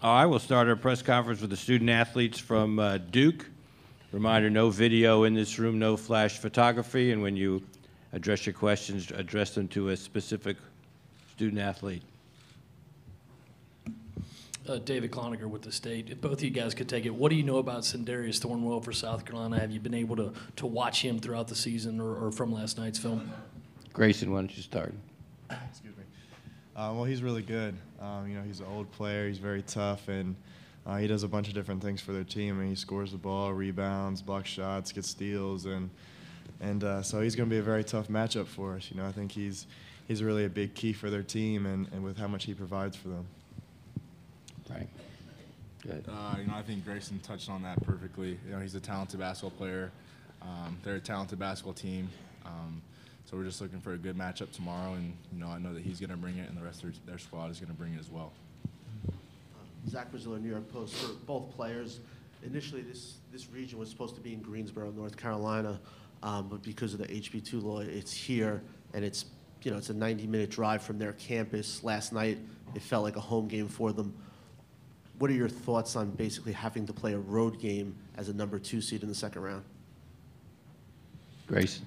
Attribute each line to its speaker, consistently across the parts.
Speaker 1: I will start our press conference with the student athletes from Duke. Reminder, no video in this room, no flash photography, and when you address your questions, address them to a specific student athlete.
Speaker 2: David Cloninger with the State. If both of you guys could take it, what do you know about Sindarius Thornwell for South Carolina? Have you been able to watch him throughout the season or from last night's film?
Speaker 1: Grayson, why don't you start?
Speaker 3: Excuse me. Well, he's really good. He's an old player. He's very tough, and he does a bunch of different things for their team. I mean, he scores the ball, rebounds, blocks shots, gets steals, and so he's going to be a very tough matchup for us. I think he's really a big key for their team, and with how much he provides for them.
Speaker 1: Right. Good.
Speaker 4: I think Grayson touched on that perfectly. He's a talented basketball player. They're a talented basketball team. So we're just looking for a good matchup tomorrow, and I know that he's going to bring it, and the rest of their squad is going to bring it as well.
Speaker 5: Zach Braziller, New York Post. For both players, initially this region was supposed to be in Greensboro, North Carolina, but because of the HB2 law, it's here, and it's a 90-minute drive from their campus. Last night, it felt like a home game for them. What are your thoughts on basically having to play a road game as a number 2 seed in the second round?
Speaker 1: Grayson.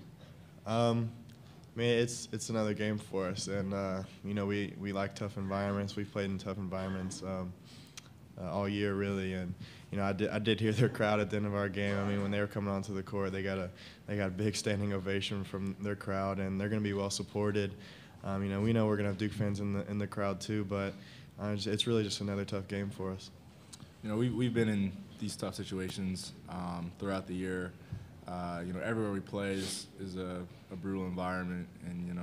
Speaker 3: I mean, it's another game for us, and we like tough environments. We've played in tough environments all year, really, and I did hear their crowd at the end of our game. I mean, when they were coming onto the court, they got a big standing ovation from their crowd, and they're going to be well supported. We know we're going to have Duke fans in the crowd too, but it's really just another tough game for us.
Speaker 4: We've been in these tough situations throughout the year. Everywhere we play is a brutal environment, and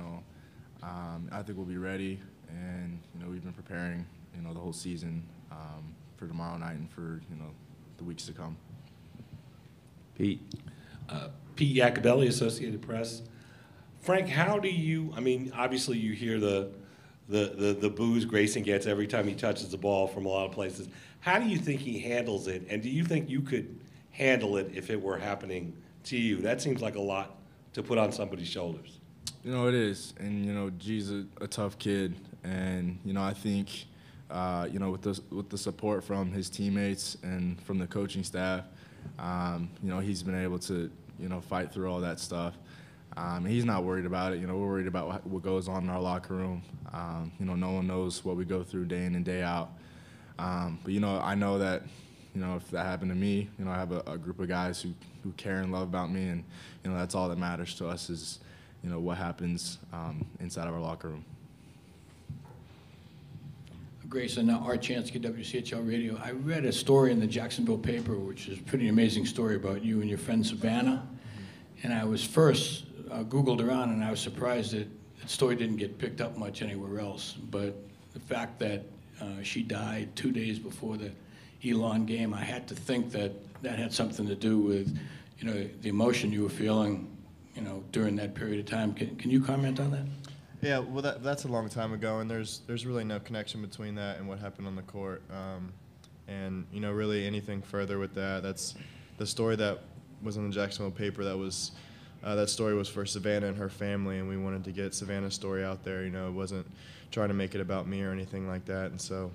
Speaker 4: I think we'll be ready. And we've been preparing the whole season for tomorrow night and for the weeks to come.
Speaker 1: Pete.
Speaker 6: Pete Iacobelli, Associated Press. Frank, how do you? I mean, obviously you hear the boos Grayson gets every time he touches the ball from a lot of places. How do you think he handles it, and do you think you could handle it if it were happening to you? That seems like a lot to put on somebody's shoulders.
Speaker 4: It is, and G's a tough kid, and I think with the support from his teammates and from the coaching staff, he's been able to fight through all that stuff. He's not worried about it. We're worried about what goes on in our locker room. No one knows what we go through day in and day out. But I know that if that happened to me, I have a group of guys who care and love about me, and that's all that matters to us is what happens inside of our locker room.
Speaker 7: Grayson, Art Chansky, WCHL Radio. I read a story in the Jacksonville paper, which is a pretty amazing story about you and your friend Savannah. And I was first Googled around, and I was surprised that the story didn't get picked up much anywhere else. But the fact that she died 2 days before the Elon game, I had to think that that had something to do with, the emotion you were feeling, during that period of time. Can you comment on that?
Speaker 3: Yeah, well, that's a long time ago, and there's really no connection between that and what happened on the court. And really anything further with that, that's the story that was in the Jacksonville paper. That story was for Savannah and her family, and we wanted to get Savannah's story out there. It wasn't trying to make it about me or anything like that. And so,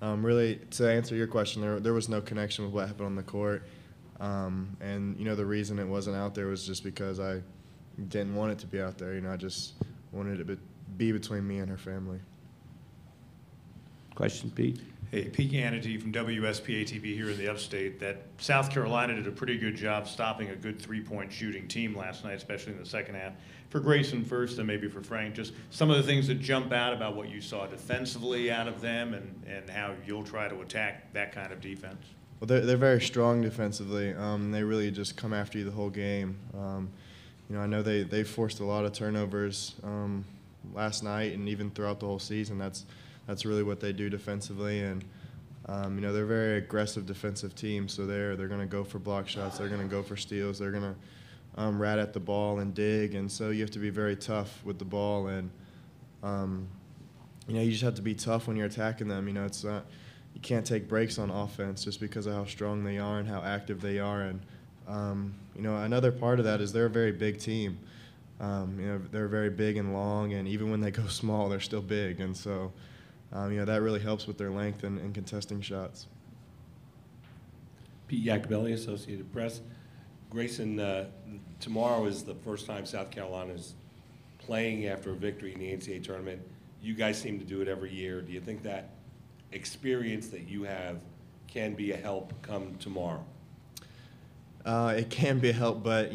Speaker 3: really, to answer your question, there was no connection with what happened on the court. And the reason it wasn't out there was just because I didn't want it to be out there. I just wanted it to be between me and her family.
Speaker 1: Question, Pete?
Speaker 8: Hey, Pete Ganity from WSPA-TV here in the upstate. That South Carolina did a pretty good job stopping a good three-point shooting team last night, especially in the second half. For Grayson first, and maybe for Frank, just some of the things that jump out about what you saw defensively out of them and how you'll try to attack that kind of defense.
Speaker 3: Well, they're very strong defensively. They really just come after you the whole game. I know they forced a lot of turnovers last night and even throughout the whole season. That's really what they do defensively, and they're a very aggressive defensive team. So they're going to go for block shots. They're going to go for steals. They're going to rat at the ball and dig. And so you have to be very tough with the ball, and you just have to be tough when you're attacking them. It's not, you can't take breaks on offense just because of how strong they are and how active they are. And another part of that is they're a very big team. They're very big and long, and even when they go small, they're still big. And so that really helps with their length and contesting shots.
Speaker 6: Pete Iacobelli, Associated Press. Grayson, tomorrow is the first time South Carolina is playing after a victory in the NCAA tournament. You guys seem to do it every year. Do you think that experience that you have can be a help come tomorrow?
Speaker 3: It can be a help, but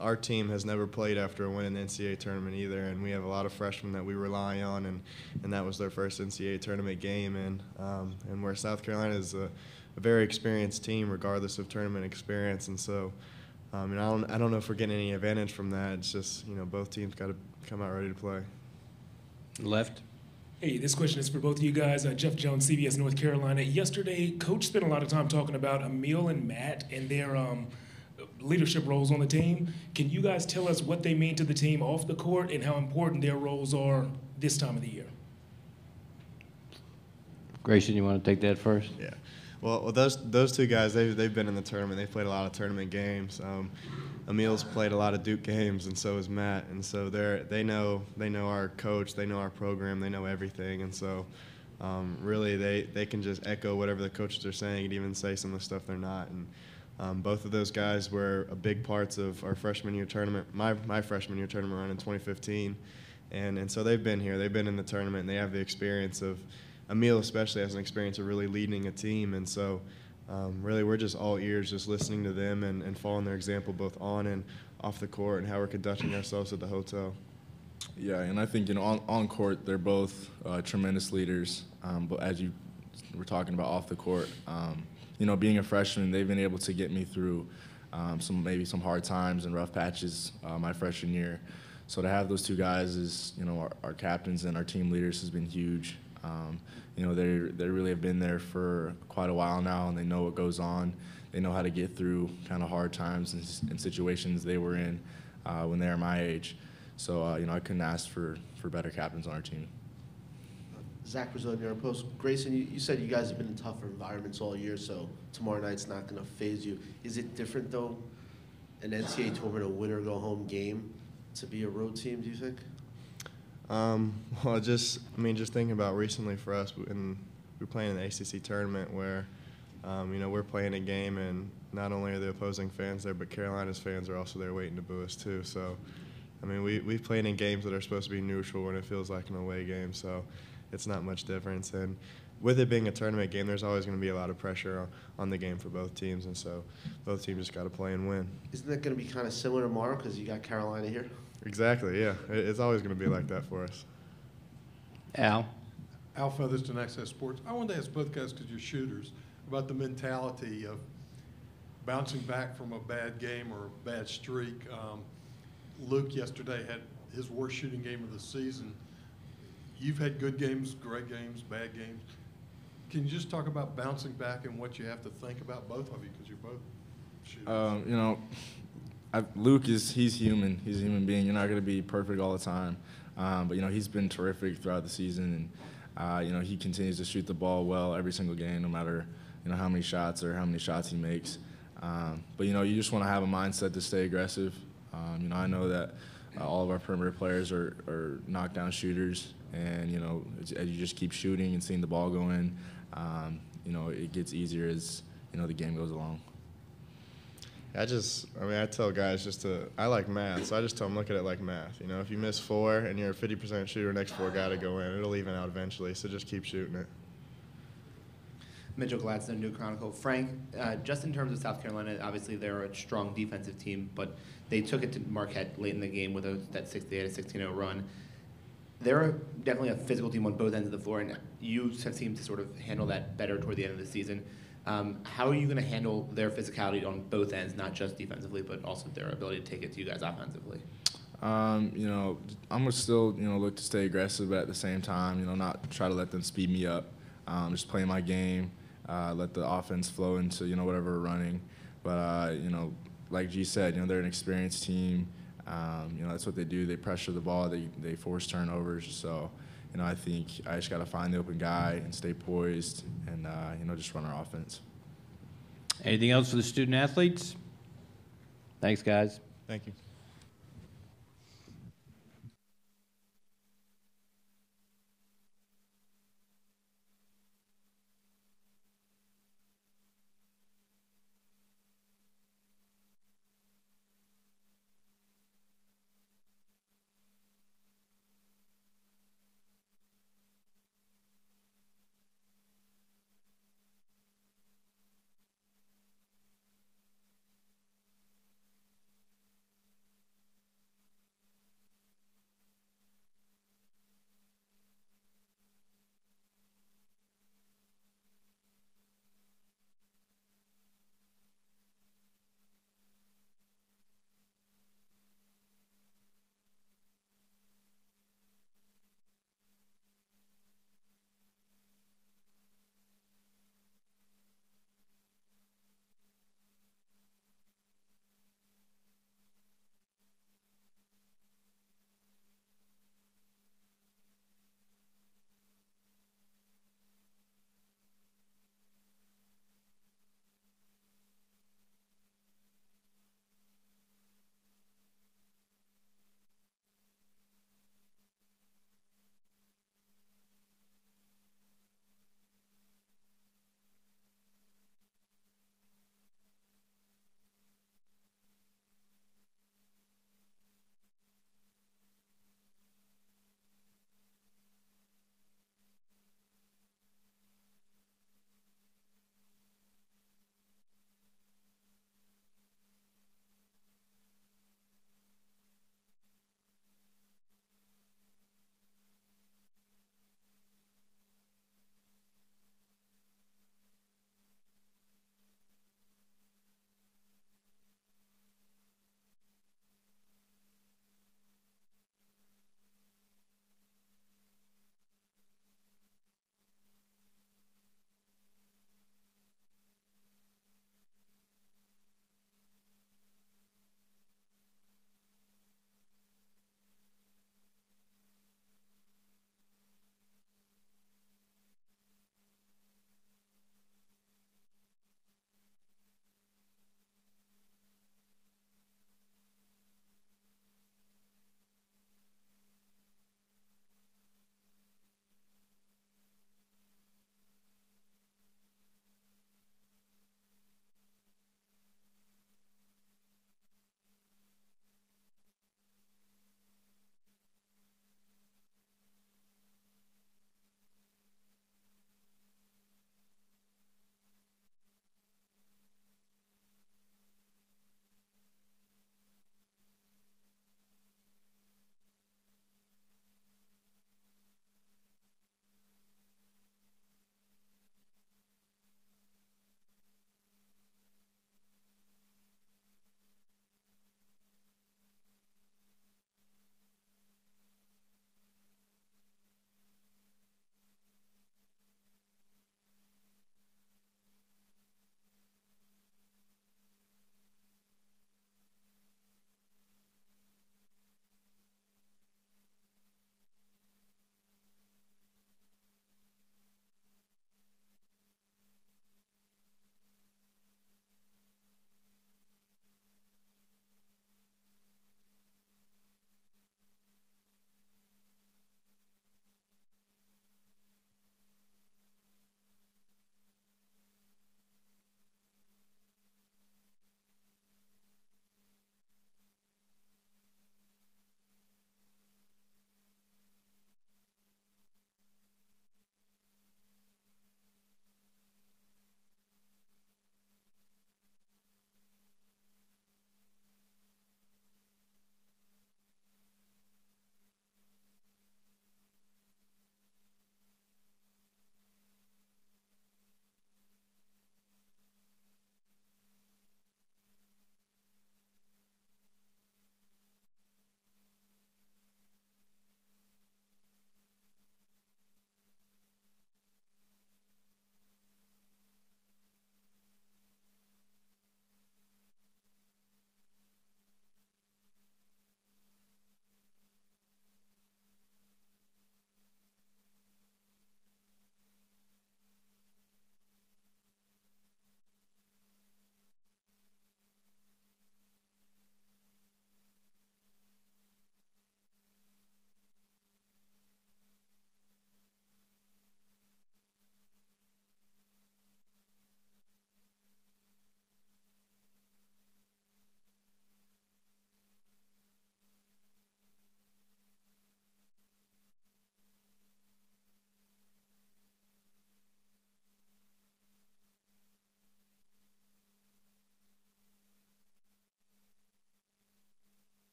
Speaker 3: our team has never played after a win in the NCAA tournament either, and we have a lot of freshmen that we rely on, and that was their first NCAA tournament game, and where South Carolina is a very experienced team regardless of tournament experience, and so I don't know if we're getting any advantage from that. It's just both teams got to come out ready to play.
Speaker 1: Left.
Speaker 9: Hey, this question is for both of you guys. Jeff Jones, CBS North Carolina. Yesterday, Coach spent a lot of time talking about Emil and Matt and their leadership roles on the team. Can you guys tell us what they mean to the team off the court and how important their roles are this time of the year?
Speaker 1: Grayson, you want to take that first?
Speaker 3: Yeah. Well, those two guys, they've been in the tournament. They've played a lot of tournament games. Emil's played a lot of Duke games, and so has Matt. And so they know our coach, they know our program, they know everything. And so really they can just echo whatever the coaches are saying and even say some of the stuff they're not. And both of those guys were a big parts of our freshman year tournament, my freshman year tournament run in 2015. And so they've been here. They've been in the tournament, and they have the experience of – Emil especially has an experience of really leading a team, and so really we're just all ears, just listening to them and following their example both on and off the court and how we're conducting ourselves at the hotel.
Speaker 4: Yeah, and I think on court they're both tremendous leaders, but as you were talking about off the court, being a freshman, they've been able to get me through some hard times and rough patches my freshman year. So to have those two guys as our captains and our team leaders has been huge. They really have been there for quite a while now, and they know what goes on. They know how to get through kind of hard times and situations they were in when they were my age. So, I couldn't ask for better captains on our team.
Speaker 5: Zach Brazil, New York Post. Grayson, you said you guys have been in tougher environments all year, so tomorrow night's not going to faze you. Is it different, though, an NCAA tournament, a win-or-go-home game, to be a road team, do you think?
Speaker 3: Well, just thinking about recently for us, and we're playing in the ACC tournament where, we're playing a game, and not only are the opposing fans there, but Carolina's fans are also there waiting to boo us too. So, we've played in games that are supposed to be neutral when it feels like an away game, so it's not much difference. And with it being a tournament game, there's always going to be a lot of pressure on the game for both teams, and so both teams just got to play and win.
Speaker 5: Isn't that going to be kind of similar tomorrow because you got Carolina here?
Speaker 3: Exactly, yeah. It's always going to be like that for us.
Speaker 1: Al?
Speaker 10: Al Featherston, Access Sports. I wanted to ask both guys, because you're shooters, about the mentality of bouncing back from a bad game or a bad streak. Luke yesterday had his worst shooting game of the season. You've had good games, great games, bad games. Can you just talk about bouncing back and what you have to think about, both of you, because you're both shooters?
Speaker 4: Luke he's human. He's a human being. You're not going to be perfect all the time. But, he's been terrific throughout the season. And, he continues to shoot the ball well every single game, no matter, how many shots he makes. But, you just want to have a mindset to stay aggressive. I know that all of our perimeter players are knockdown shooters. And, as you just keep shooting and seeing the ball go in, it gets easier as, the game goes along.
Speaker 3: I tell guys I like math, so I just tell them look at it like math. If you miss 4 and you're a 50% shooter, next 4 got to go in. It'll even out eventually, so just keep shooting it.
Speaker 11: Mitchell Gladstone, New Chronicle. Frank, just in terms of South Carolina, obviously they're a strong defensive team, but they took it to Marquette late in the game with that 16-0 run. They're definitely a physical team on both ends of the floor, and you have seemed to sort of handle that better toward the end of the season. How are you going to handle their physicality on both ends, not just defensively, but also their ability to take it to you guys offensively?
Speaker 4: I'm going to still, look to stay aggressive, but at the same time, not try to let them speed me up. Just play my game, let the offense flow into, whatever we're running. But, like G said, they're an experienced team. That's what they do. They pressure the ball. They force turnovers. So, I think I just got to find the open guy and stay poised and, just run our offense.
Speaker 1: Anything else for the student athletes? Thanks, guys.
Speaker 3: Thank you.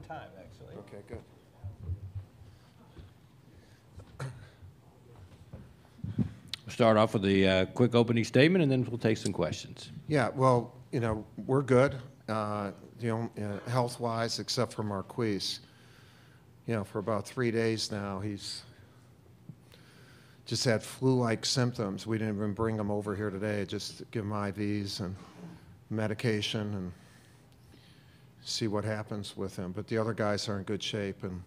Speaker 1: time, actually.
Speaker 12: Okay, good.
Speaker 1: We'll start off with a quick opening statement, and then we'll take some questions.
Speaker 12: Yeah, well, you know, we're good, health-wise, except for Marquise. You know, for about 3 days now, he's just had flu-like symptoms. We didn't even bring him over here today, just to give him IVs and medication and see what happens with him. But the other guys are in good shape and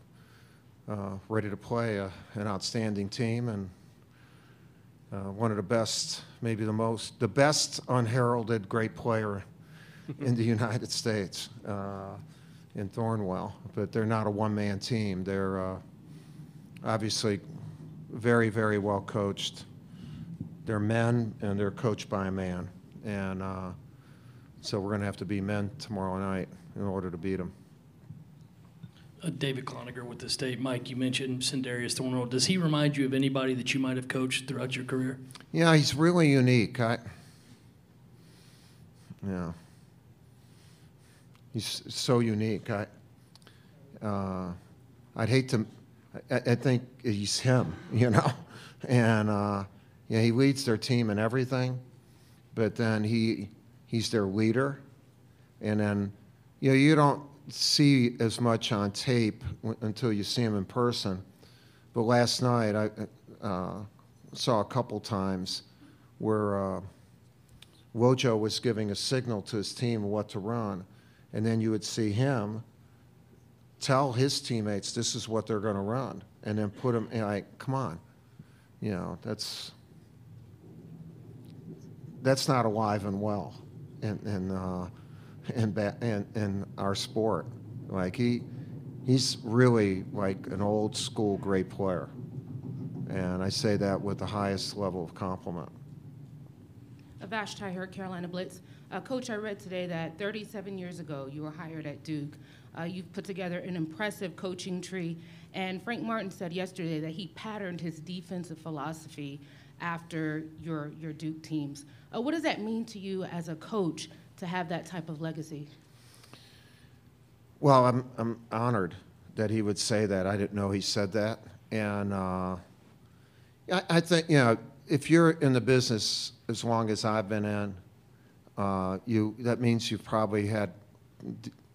Speaker 12: ready to play an outstanding team, and one of the best, maybe the best unheralded great player in the United States in Thornwell. But they're not a one-man team. They're obviously very, very well coached. They're men, and they're coached by a man. And so we're going to have to be men tomorrow night in order to beat them.
Speaker 2: David Cloninger with the State. Mike, you mentioned Sindarius Thornwell. Does he remind you of anybody that you might have coached throughout your career?
Speaker 12: Yeah, he's really unique. He's so unique. I'd hate to. I think he's him, you know, and yeah, he leads their team in everything, but then he's their leader, and then you don't see as much on tape until you see him in person. But last night I saw a couple times where Wojo was giving a signal to his team what to run, and then you would see him tell his teammates this is what they're going to run, and then put them like, come on, you know, that's not alive and well in our sport. Like he's really like an old school great player, and I say that with the highest level of compliment.
Speaker 13: Vashti Hurt, Carolina Blitz. Coach, I read today that 37 years ago you were hired at Duke. You've put together an impressive coaching tree, and Frank Martin said yesterday that he patterned his defensive philosophy after your Duke teams. What does that mean to you as a coach to have that type of legacy?
Speaker 12: Well, I'm honored that he would say that. I didn't know he said that, and I think, you know, if you're in the business as long as I've been in, that means you've probably had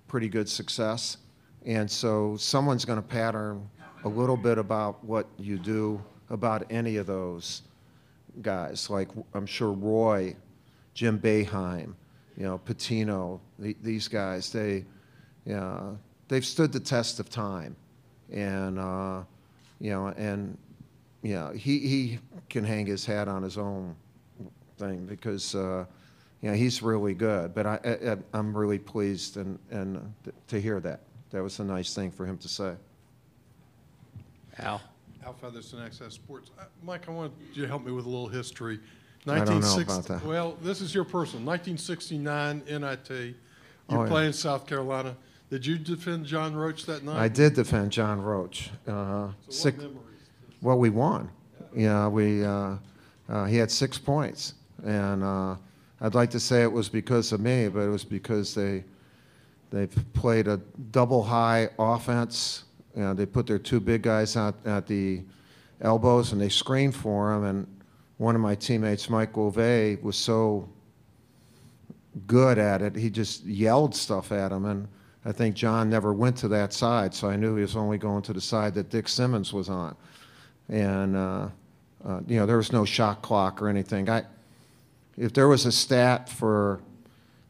Speaker 12: pretty good success, and so someone's going to pattern a little bit about what you do about any of those guys. Like I'm sure Roy, Jim Boeheim, you know, Pitino, these guys, they've stood the test of time, and he can hang his hat on his own thing because he's really good. But I'm really pleased and to hear that. That was a nice thing for him to say.
Speaker 1: Al
Speaker 10: Featherston, Access Sports. Mike, I want you to help me with a little history.
Speaker 12: I don't know about that.
Speaker 10: Well, this is your personal. 1969 NIT. You're playing South Carolina. Did you defend John Roach that night?
Speaker 12: I did defend John Roach.
Speaker 10: So what memories?
Speaker 12: Well, we won. He had 6 points, and I'd like to say it was because of me, but it was because they played a double high offense. They put their 2 big guys out at the elbows, and they screened for him. And one of my teammates, Mike Wolvay, was so good at it, he just yelled stuff at him. And I think John never went to that side, so I knew he was only going to the side that Dick Simmons was on. And there was no shot clock or anything. If there was a stat for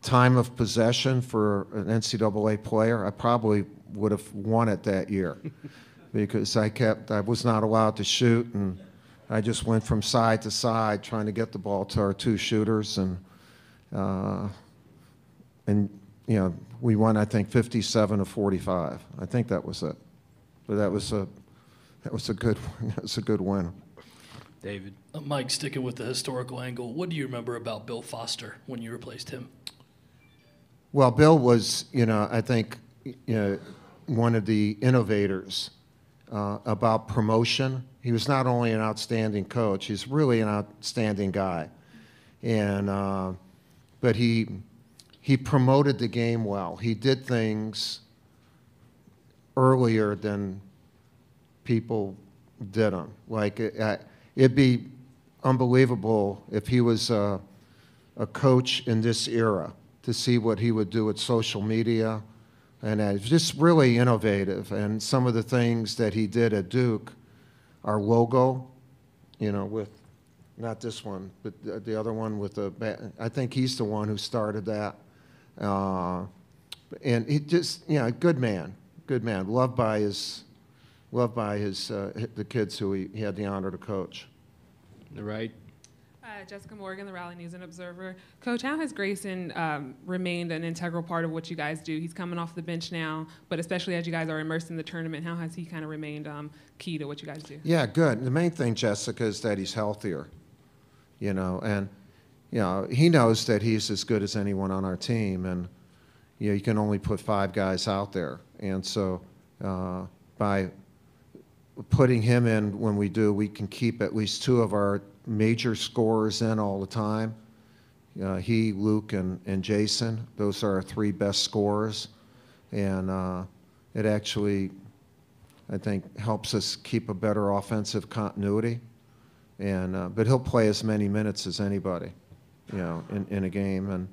Speaker 12: time of possession for an NCAA player, I probably would have won it that year because I was not allowed to shoot, and I just went from side to side trying to get the ball to our 2 shooters, and we won, I think, 57-45. I think that was it. But that was a good win.
Speaker 1: David.
Speaker 2: Mike, sticking with the historical angle, what do you remember about Bill Foster when you replaced him?
Speaker 12: Well, Bill was, I think, one of the innovators about promotion. He was not only an outstanding coach, he's really an outstanding guy. And but he promoted the game well. He did things earlier than people did him. Like, it'd be unbelievable if he was a coach in this era, to see what he would do with social media. And it's just really innovative. And some of the things that he did at Duke, our logo, you know, with, not this one, but the other one with the, I think he's the one who started that. And he just, you know, good man, loved by his, the kids who he had the honor to coach.
Speaker 1: All right.
Speaker 14: Jessica Morgan, the Raleigh News and Observer. Coach, how has Grayson remained an integral part of what you guys do? He's coming off the bench now, but especially as you guys are immersed in the tournament, how has he kind of remained key to what you guys do?
Speaker 12: Yeah, good. The main thing, Jessica, is that he's healthier, you know, and, you know, he knows that he's as good as anyone on our team, and, you know, you can only put 5 guys out there. And so by putting him in when we do, we can keep at least 2 of our major scorers in all the time. He, Luke, and Jason, those are our 3 best scorers. And it actually, I think, helps us keep a better offensive continuity. And, but he'll play as many minutes as anybody, you know, in a game. And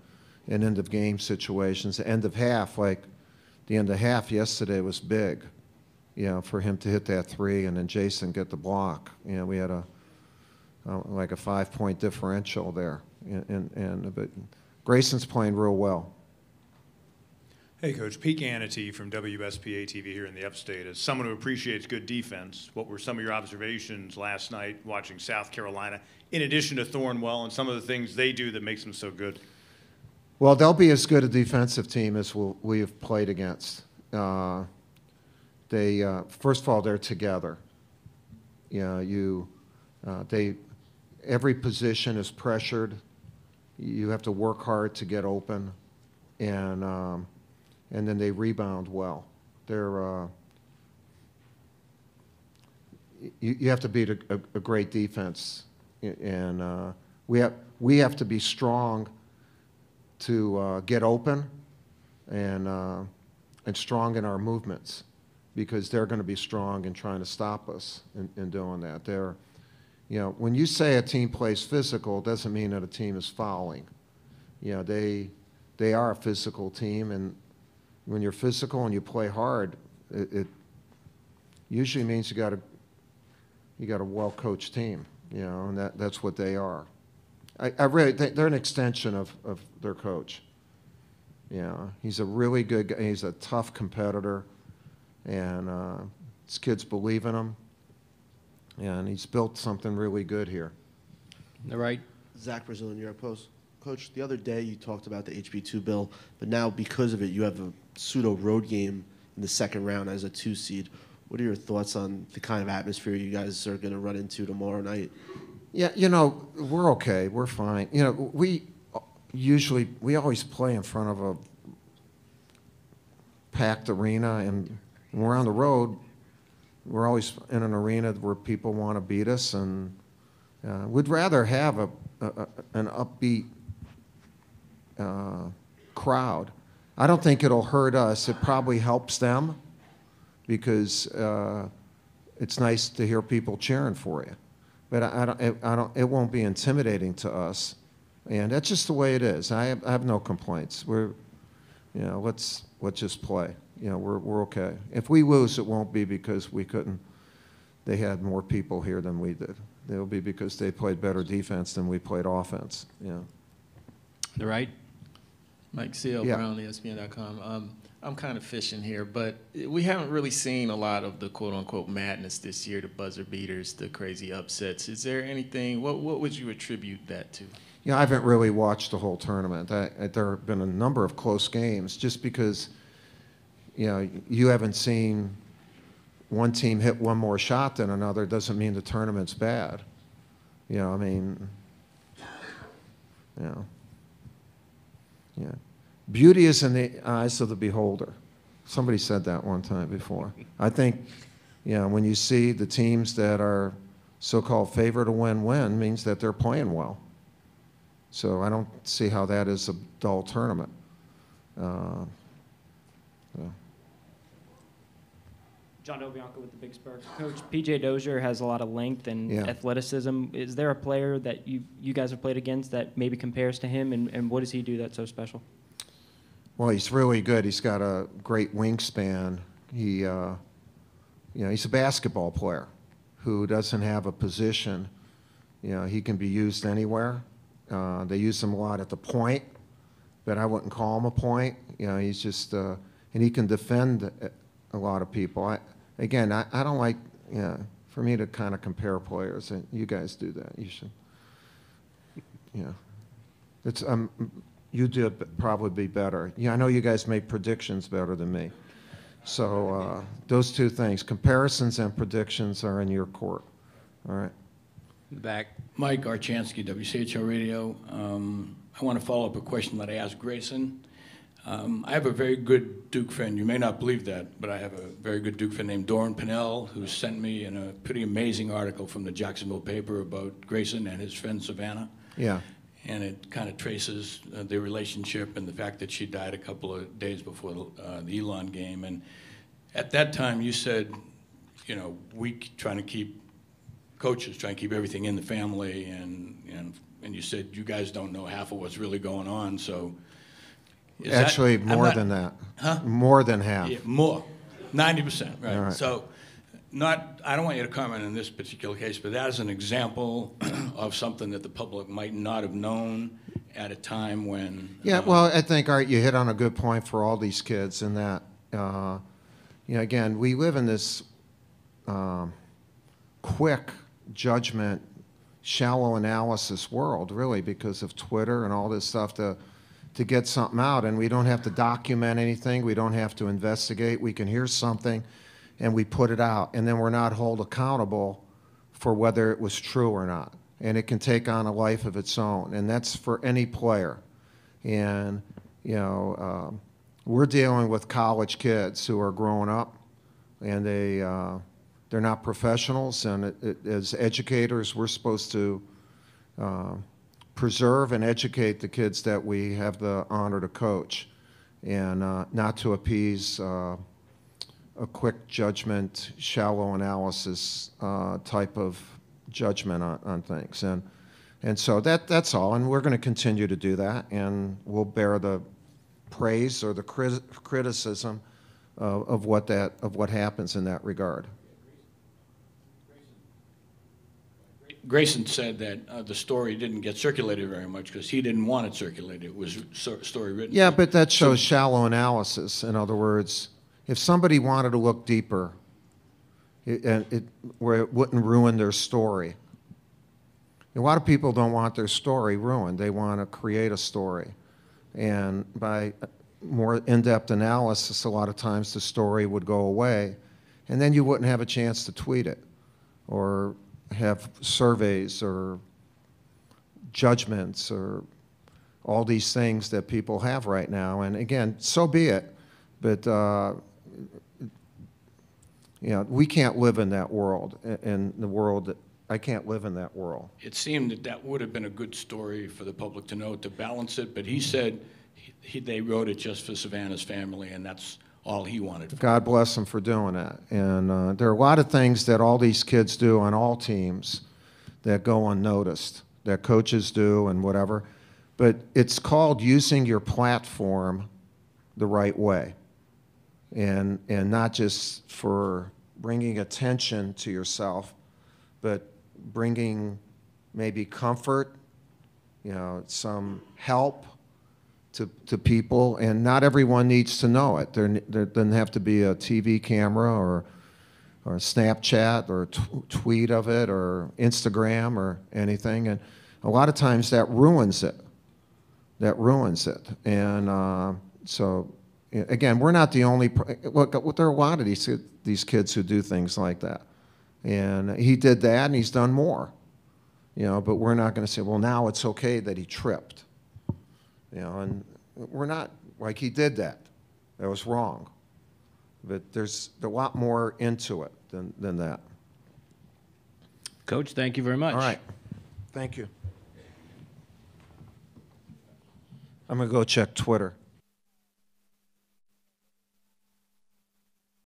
Speaker 12: in end-of-game situations, end of half, like the end of half yesterday was big, you know, for him to hit that 3 and then Jason get the block. You know, we had like a 5-point differential there. But Grayson's playing real well.
Speaker 8: Hey, Coach. Pete Ganity from WSPA TV here in the Upstate. As someone who appreciates good defense, what were some of your observations last night watching South Carolina, in addition to Thornwell and some of the things they do that makes them so good?
Speaker 12: Well, they'll be as good a defensive team as we have played against. First of all, they're together. You know, every position is pressured. You have to work hard to get open, and then they rebound well. You have to beat a great defense, and we have to be strong to get open and strong in our movements, because they're going to be strong in trying to stop us in doing that. You know, when you say a team plays physical, it doesn't mean that a team is fouling. You know, they are a physical team, and when you're physical and you play hard, it usually means you got a well-coached team. You know, and that's what they are. I really think they're an extension of their coach. Yeah, he's a really good guy. He's a tough competitor, and his kids believe in him, and he's built something really good here.
Speaker 1: All right.
Speaker 5: Zach Brazil, New York Post. Coach, the other day you talked about the HB2 bill, but now because of it, you have a pseudo road game in the second round as a 2 seed. What are your thoughts on the kind of atmosphere you guys are going to run into tomorrow night?
Speaker 12: Yeah, you know, we're okay. We're fine. You know, we always play in front of a packed arena, and when we're on the road, we're always in an arena where people want to beat us, and we'd rather have an upbeat crowd. I don't think it'll hurt us. It probably helps them, because it's nice to hear people cheering for you. But it won't be intimidating to us, and that's just the way it is. I have no complaints. Let's just play. You know, we're okay. If we lose, it won't be because we couldn't. They had more people here than we did. It'll be because they played better defense than we played offense. Yeah.
Speaker 1: All right.
Speaker 15: Mike Seal,
Speaker 12: Yeah.
Speaker 15: Brown, ESPN.com. I'm kind of fishing here, but we haven't really seen a lot of the quote-unquote madness this year, the buzzer beaters, the crazy upsets. Is there anything, what would you attribute that to?
Speaker 12: Yeah, I haven't really watched the whole tournament. There have been a number of close games, just because, you know, you haven't seen one team hit one more shot than another doesn't mean the tournament's bad. You know, I mean, you know, yeah. Beauty is in the eyes of the beholder. Somebody said that one time before. I think, you know, when you see the teams that are so-called favored to win means that they're playing well. So I don't see how that is a dull tournament.
Speaker 16: John Dobianco with the Big Sparks. Coach, PJ Dozier has a lot of length and
Speaker 12: Yeah.
Speaker 16: athleticism. Is there a player that you guys have played against that maybe compares to him, and what does he do that's so special?
Speaker 12: Well, he's really good. He's got a great wingspan. He's a basketball player who doesn't have a position. He can be used anywhere. They use him a lot at the point, but I wouldn't call him a point. He's just, and he can defend a lot of people. I don't like, for me to kind of compare players, and you guys do that. You should, it's, you do probably be better. I know you guys make predictions better than me. So those two things, comparisons and predictions, are in your court. All right.
Speaker 1: Back.
Speaker 7: Mike Archansky, WCHL Radio. I want to follow up a question that I asked Grayson. I have a very good Duke friend. You may not believe that, but I have a very good Duke friend named Doran Pinnell, who sent me in a pretty amazing article from the Jacksonville paper about Grayson and his friend Savannah.
Speaker 12: Yeah.
Speaker 7: And it kind of traces their relationship and the fact that she died a couple of days before the Elon game. And at that time, you said, coaches trying to keep everything in the family, and you said you guys don't know half of what's really going on. So
Speaker 12: actually, more than that.
Speaker 7: Huh?
Speaker 12: More than half.
Speaker 7: Yeah, more, 90%. Right.
Speaker 12: All right.
Speaker 7: So, I don't want you to comment on this particular case, but that is an example of something that the public might not have known at a time when.
Speaker 12: Yeah, well, I think, Art, you hit on a good point for all these kids in that, again, we live in this quick judgment, shallow analysis world, really, because of Twitter and all this stuff to get something out, and we don't have to document anything. We don't have to investigate. We can hear something, and we put it out, and then we're not held accountable for whether it was true or not. And it can take on a life of its own, and that's for any player. And, we're dealing with college kids who are growing up, and they're not professionals, and as educators, we're supposed to preserve and educate the kids that we have the honor to coach, and not to appease a quick judgment, shallow analysis type of judgment on things. And so that's all, and we're going to continue to do that, and we'll bear the praise or the criticism of what happens in that regard.
Speaker 7: Grayson said that the story didn't get circulated very much because he didn't want it circulated. It was story written.
Speaker 12: Yeah, but that shows shallow analysis. In other words, if somebody wanted to look deeper, where it wouldn't ruin their story. A lot of people don't want their story ruined. They want to create a story. And by more in-depth analysis, a lot of times the story would go away, and then you wouldn't have a chance to tweet it or have surveys or judgments or all these things that people have right now. And again, so be it, but we can't live in that world. I can't live in that world.
Speaker 7: It seemed that would have been a good story for the public to know, to balance it, but he said they wrote it just for Savannah's family, and that's all he wanted.
Speaker 12: God bless them for doing that. And there are a lot of things that all these kids do on all teams that go unnoticed, that coaches do and whatever. But it's called using your platform the right way, and not just for bringing attention to yourself, but bringing maybe comfort, some help to people, and not everyone needs to know it. There doesn't have to be a TV camera or Snapchat or tweet of it or Instagram or anything, and a lot of times that ruins it. And so again, we're not the only. Look, there are a lot of these kids who do things like that, and he did that, and he's done more. But we're not going to say, well, now it's okay that he tripped. And we're not, like, he did that. That was wrong. But there's a lot more into it than that.
Speaker 1: Coach, thank you very much.
Speaker 12: All right. Thank you. I'm going to go check Twitter.